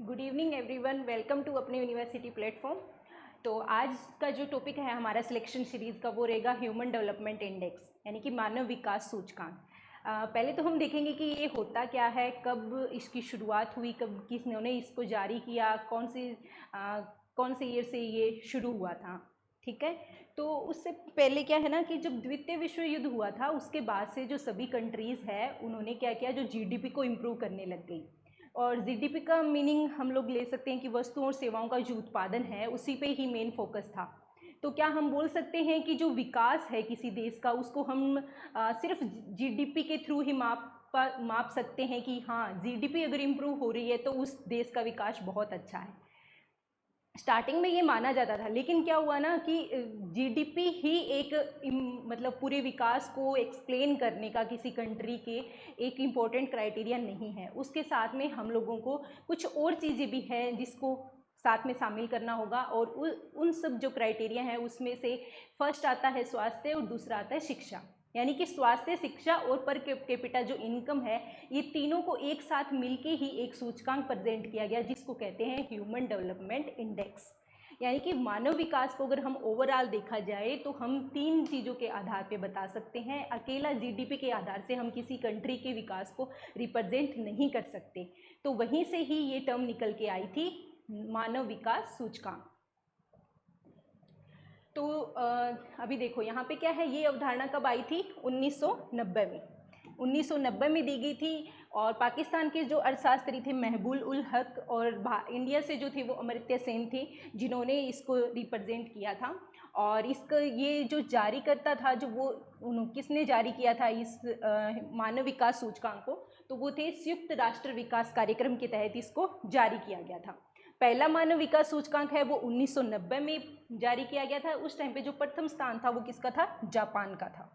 Good evening everyone, welcome to अपने university platform. तो आज का जो टॉपिक है हमारा सिलेक्शन सीरीज़ का वो रहेगा ह्यूमन डेवलपमेंट इंडेक्स, यानी कि मानव विकास सूचकांक। पहले तो हम देखेंगे कि ये होता क्या है, कब इसकी शुरुआत हुई, कब किसने इसको जारी किया, कौन से ईयर से ये शुरू हुआ था। ठीक है, तो उससे पहले क्या है ना कि जब द्वितीय विश्व युद्ध हुआ था उसके बाद से जो सभी कंट्रीज़ है उन्होंने क्या किया, जो जीडीपी को इम्प्रूव करने लग गई। और जीडीपी का मीनिंग हम लोग ले सकते हैं कि वस्तुओं और सेवाओं का जो उत्पादन है उसी पे ही मेन फोकस था। तो क्या हम बोल सकते हैं कि जो विकास है किसी देश का उसको हम सिर्फ जीडीपी के थ्रू ही माप सकते हैं कि हाँ, जीडीपी अगर इम्प्रूव हो रही है तो उस देश का विकास बहुत अच्छा है। स्टार्टिंग में ये माना जाता था, लेकिन क्या हुआ ना कि जीडीपी ही एक मतलब पूरे विकास को एक्सप्लेन करने का किसी कंट्री के एक इम्पोर्टेंट क्राइटेरिया नहीं है। उसके साथ में हम लोगों को कुछ और चीज़ें भी हैं जिसको साथ में शामिल करना होगा, और उन सब जो क्राइटेरिया हैं उसमें से फर्स्ट आता है स्वास्थ्य और दूसरा आता है शिक्षा। यानी कि स्वास्थ्य, शिक्षा और पर कैपिटा जो इनकम है, ये तीनों को एक साथ मिलके ही एक सूचकांक प्रेजेंट किया गया जिसको कहते हैं ह्यूमन डेवलपमेंट इंडेक्स। यानी कि मानव विकास को अगर हम ओवरऑल देखा जाए तो हम तीन चीज़ों के आधार पे बता सकते हैं। अकेला जीडीपी के आधार से हम किसी कंट्री के विकास को रिप्रेजेंट नहीं कर सकते। तो वहीं से ही ये टर्म निकल के आई थी, मानव विकास सूचकांक। तो अभी देखो यहाँ पे क्या है, ये अवधारणा कब आई थी? 1990 में। 1990 में दी गई थी, और पाकिस्तान के जो अर्थशास्त्री थे महबूब उल हक, और इंडिया से जो थे वो अमर्त्य सेन थे जिन्होंने इसको रिप्रेजेंट किया था। और इसका ये जो जारी करता था, जो वो किसने जारी किया था इस मानव विकास सूचकांक को, तो वो थे संयुक्त राष्ट्र विकास कार्यक्रम के तहत इसको जारी किया गया था। पहला मानव विकास सूचकांक है वो 1990 में जारी किया गया था। उस टाइम पे जो प्रथम स्थान था वो किसका था? जापान का था।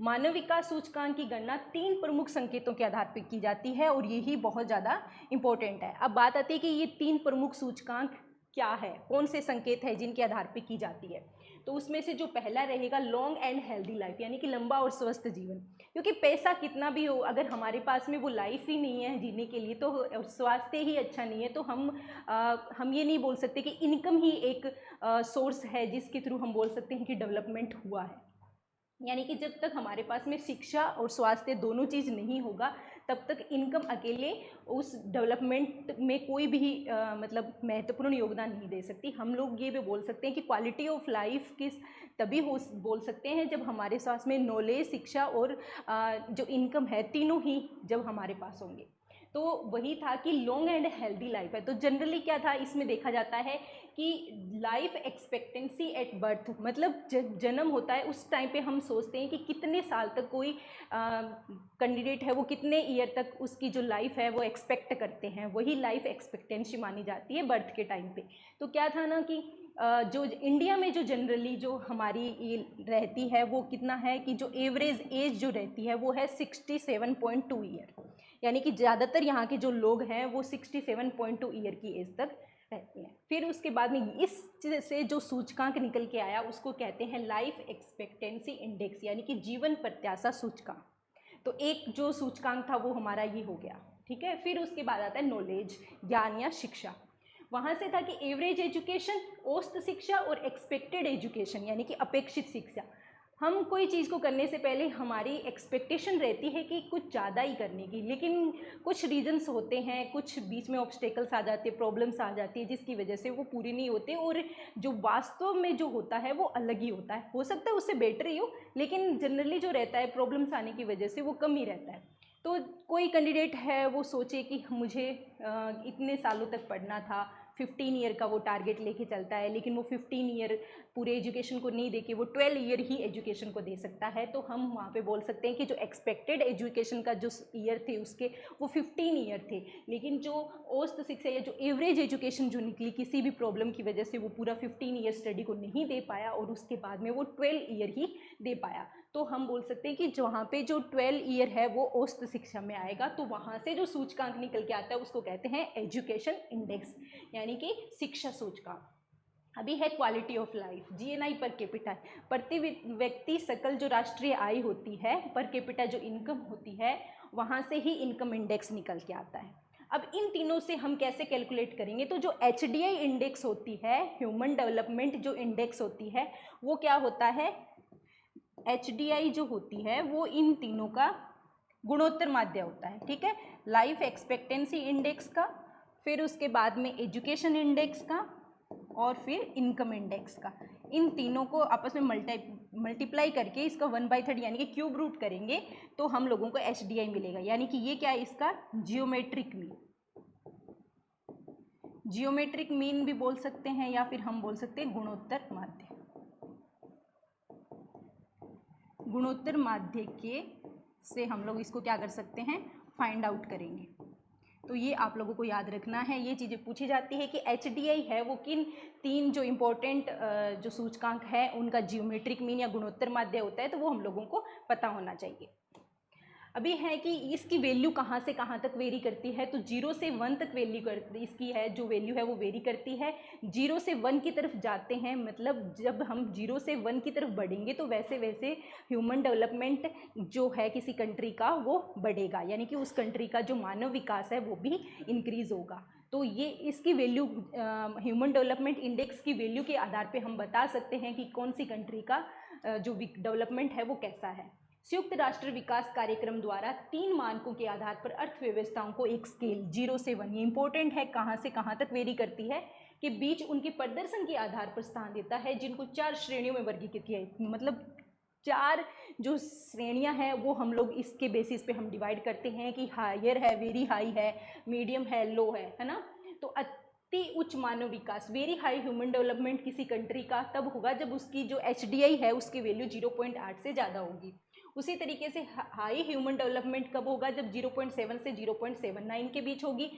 मानव विकास सूचकांक की गणना तीन प्रमुख संकेतों के आधार पर की जाती है, और यही बहुत ज़्यादा इंपॉर्टेंट है। अब बात आती है कि ये तीन प्रमुख सूचकांक क्या है, कौन से संकेत है जिनके आधार पर की जाती है। तो उसमें से जो पहला रहेगा लॉन्ग एंड हेल्दी लाइफ, यानी कि लंबा और स्वस्थ जीवन। क्योंकि पैसा कितना भी हो, अगर हमारे पास में वो लाइफ ही नहीं है जीने के लिए, तो स्वास्थ्य ही अच्छा नहीं है, तो हम ये नहीं बोल सकते कि इनकम ही एक सोर्स है जिसके थ्रू हम बोल सकते हैं कि डेवलपमेंट हुआ है। यानी कि जब तक हमारे पास में शिक्षा और स्वास्थ्य दोनों चीज़ नहीं होगा, तब तक इनकम अकेले उस डेवलपमेंट में कोई भी मतलब महत्वपूर्ण योगदान नहीं दे सकती। हम लोग ये भी बोल सकते हैं कि क्वालिटी ऑफ लाइफ तभी बोल सकते हैं जब हमारे पास में नॉलेज, शिक्षा और जो इनकम है, तीनों ही जब हमारे पास होंगे। तो वही था कि लॉन्ग एंड हेल्दी लाइफ है। तो जनरली क्या था इसमें देखा जाता है कि लाइफ एक्सपेक्टेंसी एट बर्थ, मतलब जन्म होता है उस टाइम पे हम सोचते हैं कि कितने साल तक कोई कैंडिडेट है वो कितने ईयर तक उसकी जो लाइफ है वो एक्सपेक्ट करते हैं, वही लाइफ एक्सपेक्टेंसी मानी जाती है बर्थ के टाइम पे। तो क्या था ना कि जो इंडिया में जो जनरली जो हमारी रहती है वो कितना है कि जो एवरेज एज जो रहती है वो है 67.2 ईयर। यानी कि ज़्यादातर यहाँ के जो लोग हैं वो 67.2 ईयर की एज तक रहती हैं। फिर उसके बाद में इस से जो सूचकांक निकल के आया उसको कहते हैं लाइफ एक्सपेक्टेंसी इंडेक्स, यानी कि जीवन प्रत्याशा सूचकांक। तो एक जो सूचकांक था वो हमारा ये हो गया। ठीक है, फिर उसके बाद आता है नॉलेज, ज्ञान या शिक्षा। वहाँ से था कि एवरेज एजुकेशन, औसत शिक्षा, और एक्सपेक्टेड एजुकेशन यानी कि अपेक्षित शिक्षा। हम कोई चीज़ को करने से पहले हमारी एक्सपेक्टेशन रहती है कि कुछ ज़्यादा ही करने की, लेकिन कुछ रीजंस होते हैं, कुछ बीच में ऑब्स्टेकल्स आ जाते हैं, प्रॉब्लम्स आ जाती है जिसकी वजह से वो पूरी नहीं होते, और जो वास्तव में जो होता है वो अलग ही होता है। हो सकता है उससे बेटर ही हो, लेकिन जनरली जो रहता है प्रॉब्लम्स आने की वजह से वो कम ही रहता है। तो कोई कैंडिडेट है वो सोचे कि मुझे इतने सालों तक पढ़ना था, 15 ईयर का वो टारगेट लेके चलता है, लेकिन वो 15 ईयर पूरे एजुकेशन को नहीं देके वो 12 ईयर ही एजुकेशन को दे सकता है। तो हम वहाँ पे बोल सकते हैं कि जो एक्सपेक्टेड एजुकेशन का जो ईयर थे उसके वो 15 ईयर थे, लेकिन जो औसत शिक्षा या जो एवरेज एजुकेशन जो निकली किसी भी प्रॉब्लम की वजह से वो पूरा 15 ईयर स्टडी को नहीं दे पाया, और उसके बाद में वो 12 ईयर ही दे पाया। तो हम बोल सकते हैं कि जहाँ पे जो 12 ईयर है वो औसत शिक्षा में आएगा। तो वहाँ से जो सूचकांक निकल के आता है उसको कहते हैं एजुकेशन इंडेक्स, यानी कि शिक्षा सूचकांक। अभी है quality of life, GNI per capita. प्रति व्यक्ति सकल जो राष्ट्रीय आय होती है, पर कैपिटा जो इनकम होती है, वहाँ से ही इनकम इंडेक्स निकल के आता है। अब इन तीनों से हम कैसे कैलकुलेट करेंगे, तो जो HDI इंडेक्स होती है, ह्यूमन डेवलपमेंट जो इंडेक्स होती है, वो क्या होता है, HDI जो होती है वो इन तीनों का गुणोत्तर माध्य होता है, ठीक है। लाइफ एक्सपेक्टेंसी इंडेक्स का, फिर उसके बाद में एजुकेशन इंडेक्स का, और फिर इनकम इंडेक्स का। इन तीनों को आपस में मल्टीप्लाई करके इसका 1/3 यानी कि क्यूब रूट करेंगे तो हम लोगों को HDI मिलेगा। यानी कि ये क्या है, इसका जियोमेट्रिक मीन, जियोमेट्रिक मीन भी बोल सकते हैं या फिर हम बोल सकते हैं गुणोत्तर माध्य। गुणोत्तर माध्य के से हम लोग इसको क्या कर सकते हैं, फाइंड आउट करेंगे। तो ये आप लोगों को याद रखना है, ये चीज़ें पूछी जाती है कि HDI है वो किन तीन जो इम्पोर्टेंट जो सूचकांक है उनका जियोमेट्रिक मीन या गुणोत्तर माध्य होता है, तो वो हम लोगों को पता होना चाहिए। अभी है कि इसकी वैल्यू कहाँ से कहाँ तक वेरी करती है, तो 0 से 1 तक वैल्यू करती, इसकी है जो वैल्यू है वो वेरी करती है। 0 से 1 की तरफ जाते हैं, मतलब जब हम 0 से 1 की तरफ बढ़ेंगे तो वैसे वैसे ह्यूमन डेवलपमेंट जो है किसी कंट्री का वो बढ़ेगा, यानी कि उस कंट्री का जो मानव विकास है वो भी इंक्रीज़ होगा। तो ये इसकी वैल्यू ह्यूमन डेवलपमेंट इंडेक्स की वैल्यू के आधार पे हम बता सकते हैं कि कौन सी कंट्री का जो डेवलपमेंट है वो कैसा है। संयुक्त राष्ट्र विकास कार्यक्रम द्वारा 3 मानकों के आधार पर अर्थव्यवस्थाओं को एक स्केल 0 से 1, ये इंपॉर्टेंट है, कहाँ से कहाँ तक वेरी करती है, के बीच उनके प्रदर्शन के आधार पर स्थान देता है, जिनको 4 श्रेणियों में वर्गीकृत किया है। मतलब 4 जो श्रेणियां हैं वो हम लोग इसके बेसिस पे हम डिवाइड करते हैं कि हायर है, वेरी हाई है, मीडियम है, लो है ना। तो अति उच्च मानव विकास, वेरी हाई ह्यूमन डेवलपमेंट किसी कंट्री का तब होगा जब उसकी जो HDI है उसकी वैल्यू 0.8 से ज़्यादा होगी। उसी तरीके से हाई ह्यूमन डेवलपमेंट कब होगा, जब 0.7 से 0.79 के बीच होगी।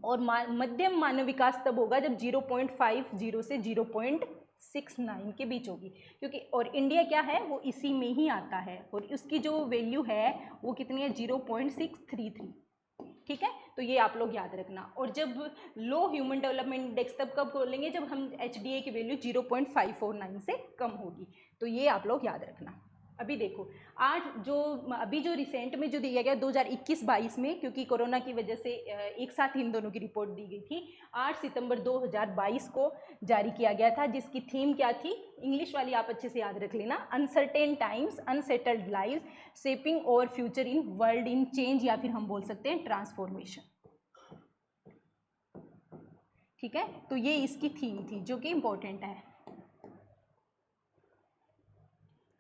और मध्यम मानव विकास तब होगा जब 0.50 से 0.69 के बीच होगी, क्योंकि और इंडिया क्या है वो इसी में ही आता है, और उसकी जो वैल्यू है वो कितनी है, 0.633, ठीक है। तो ये आप लोग याद रखना। और जब लो ह्यूमन डेवलपमेंट इंडेक्स तब कब बोलेंगे, जब हम HDI की वैल्यू 0.549 से कम होगी। तो ये आप लोग याद रखना। अभी देखो आज अभी जो रिसेंट में जो दिया गया 2021-22 में, क्योंकि कोरोना की वजह से एक साथ इन दोनों की रिपोर्ट दी गई थी, 8 सितंबर 2022 को जारी किया गया था, जिसकी थीम क्या थी, इंग्लिश वाली आप अच्छे से याद रख लेना, uncertain times unsettled lives shaping our future in world in change, या फिर हम बोल सकते हैं ट्रांसफॉर्मेशन, ठीक है। तो ये इसकी थीम थी जो कि इम्पोर्टेंट है।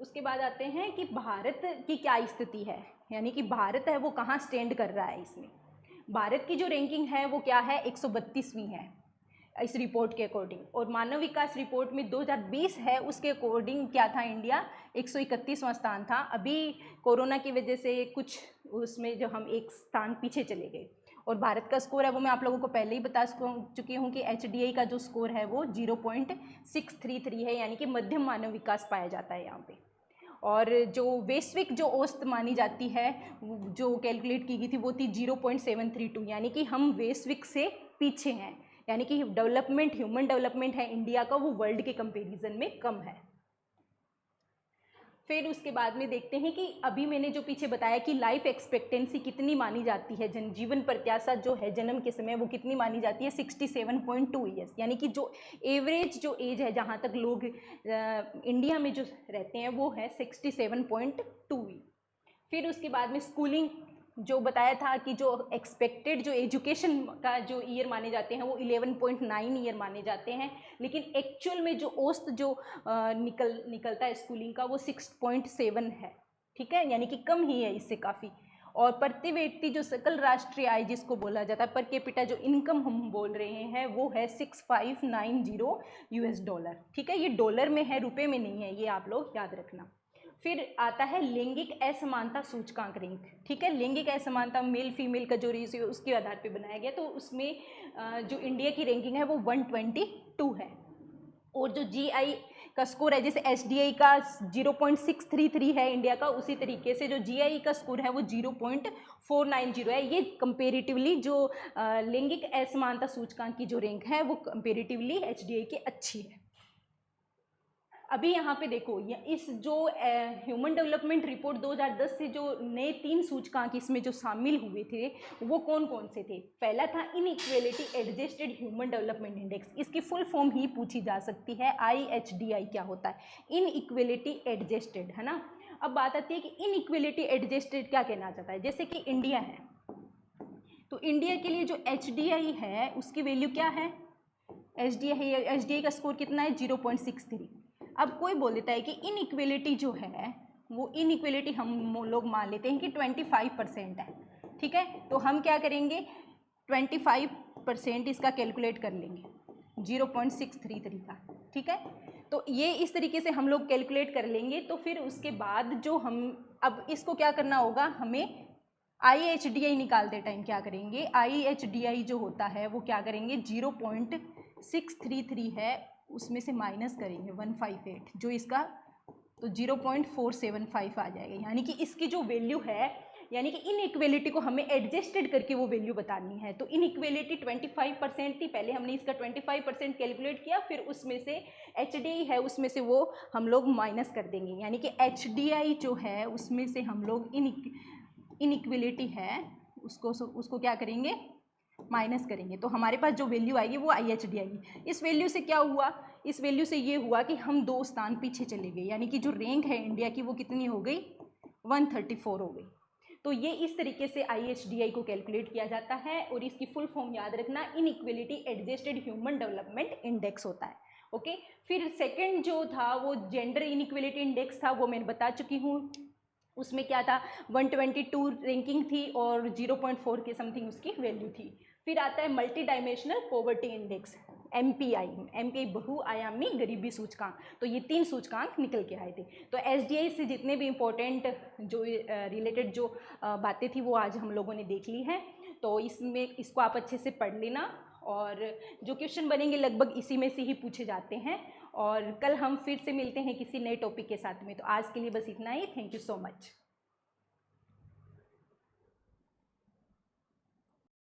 उसके बाद आते हैं कि भारत की क्या स्थिति है, यानी कि भारत है वो कहाँ स्टैंड कर रहा है इसमें। भारत की जो रैंकिंग है वो क्या है, 132वीं है इस रिपोर्ट के अकॉर्डिंग, और मानव विकास रिपोर्ट में 2020 है उसके अकॉर्डिंग क्या था, इंडिया 131वां स्थान था। अभी कोरोना की वजह से कुछ उसमें जो हम एक स्थान पीछे चले गए, और भारत का स्कोर है वो मैं आप लोगों को पहले ही बता चुकी हूँ कि HDI का जो स्कोर है वो 0.633 है, यानी कि मध्यम मानव विकास पाया जाता है यहाँ पे। और जो वैश्विक जो औसत मानी जाती है जो कैलकुलेट की गई थी वो थी 0.732, यानी कि हम वैश्विक से पीछे हैं, यानी कि डेवलपमेंट ह्यूमन डेवलपमेंट है इंडिया का वो वर्ल्ड के कंपैरिजन में कम है। फिर उसके बाद में देखते हैं कि अभी मैंने जो पीछे बताया कि लाइफ एक्सपेक्टेंसी कितनी मानी जाती है, जीवन प्रत्याशा जो है जन्म के समय वो कितनी मानी जाती है, 67.2 ईयर्स, यानी कि जो एवरेज जो एज है जहाँ तक लोग इंडिया में जो रहते हैं वो है 67.2। फिर उसके बाद में स्कूलिंग जो बताया था कि जो एक्सपेक्टेड जो एजुकेशन का जो ईयर माने जाते हैं वो 11.9 ईयर माने जाते हैं, लेकिन एक्चुअल में जो औसत जो निकलता है स्कूलिंग का वो 6.7 है, ठीक है, यानी कि कम ही है इससे काफ़ी। और प्रति व्यक्ति जो सकल राष्ट्रीय आय जिसको बोला जाता है, पर कैपिटा जो इनकम हम बोल रहे हैं वो है 6590 US डॉलर, ठीक है। ये डॉलर में है, रुपए में नहीं है, ये आप लोग याद रखना। फिर आता है लैंगिक असमानता सूचकांक रैंक, ठीक है। लैंगिक असमानता मेल फीमेल का जो रेशियो उसके आधार पे बनाया गया, तो उसमें जो इंडिया की रैंकिंग है वो 122 है। और जो GI का स्कोर है, जैसे HDI का 0.633 है इंडिया का, उसी तरीके से जो GI का स्कोर है वो 0.490 है। ये कंपेरेटिवली जो लैंगिक असमानता सूचकांक की जो रैंक है वो कंपेरेटिवली HDI की अच्छी है। अभी यहाँ पे देखो, इस जो ह्यूमन डेवलपमेंट रिपोर्ट 2010 से जो नए 3 सूचकांक इसमें जो शामिल हुए थे वो कौन कौन से थे? पहला था inequality adjusted human development index, इसकी फुल फॉर्म ही पूछी जा सकती है, IHDI क्या होता है? इनइक्वेलिटी एडजस्टेड, है ना। अब बात आती है कि इनइक्वेलिटी एडजस्टेड क्या कहना चाहता है। जैसे कि इंडिया है, तो इंडिया के लिए जो HDI है उसकी वैल्यू क्या है? HDI का स्कोर कितना है? 0.63। अब कोई बोल देता है कि इनइक्वेलिटी जो है वो इनइक्वेलिटी हम लोग मान लेते हैं कि 25% है, ठीक है। तो हम क्या करेंगे, 25% इसका कैलकुलेट कर लेंगे 0.633 का, ठीक है। तो ये इस तरीके से हम लोग कैलकुलेट कर लेंगे। तो फिर उसके बाद जो हम अब इसको क्या करना होगा, हमें IHDI निकालते टाइम क्या करेंगे, IHDI जो होता है वो क्या करेंगे, 0.633 है उसमें से माइनस करेंगे 158 जो इसका, तो 0.475 आ जाएगा। यानी कि इसकी जो वैल्यू है, यानी कि इनइक्वेलिटी को हमें एडजस्टेड करके वो वैल्यू बतानी है। तो इनइक्वेलिटी 25% थी, पहले हमने इसका 25% कैलकुलेट किया, फिर उसमें से HDI है उसमें से वो हम लोग माइनस कर देंगे। यानी कि HDI जो है उसमें से हम लोग इनइक्वेलिटी है उसको क्या करेंगे, माइनस करेंगे। तो हमारे पास जो वैल्यू आएगी वो IHDI। इस वैल्यू से क्या हुआ, इस वैल्यू से ये हुआ कि हम 2 स्थान पीछे चले गए, यानी कि जो रैंक है इंडिया की वो कितनी हो गई, 134 हो गई। तो ये इस तरीके से IHDI को कैलकुलेट किया जाता है और इसकी फुल फॉर्म याद रखना, inequality adjusted human development index होता है। ओके, फिर सेकंड जो था वो जेंडर इनइक्वेलिटी इंडेक्स था, वो मैं बता चुकी हूँ। उसमें क्या था, 122 रैंकिंग थी और 0.4 के समथिंग उसकी वैल्यू थी। फिर आता है multi dimensional poverty index, MPI बहुआयामी गरीबी सूचकांक। तो ये 3 सूचकांक निकल के आए थे। तो HDI से जितने भी इम्पोर्टेंट जो रिलेटेड जो बातें थी वो आज हम लोगों ने देख ली हैं। तो इसमें इसको आप अच्छे से पढ़ लेना और जो क्वेश्चन बनेंगे लगभग इसी में से ही पूछे जाते हैं। और कल हम फिर से मिलते हैं किसी नए टॉपिक के साथ में। तो आज के लिए बस इतना ही। Thank you so much.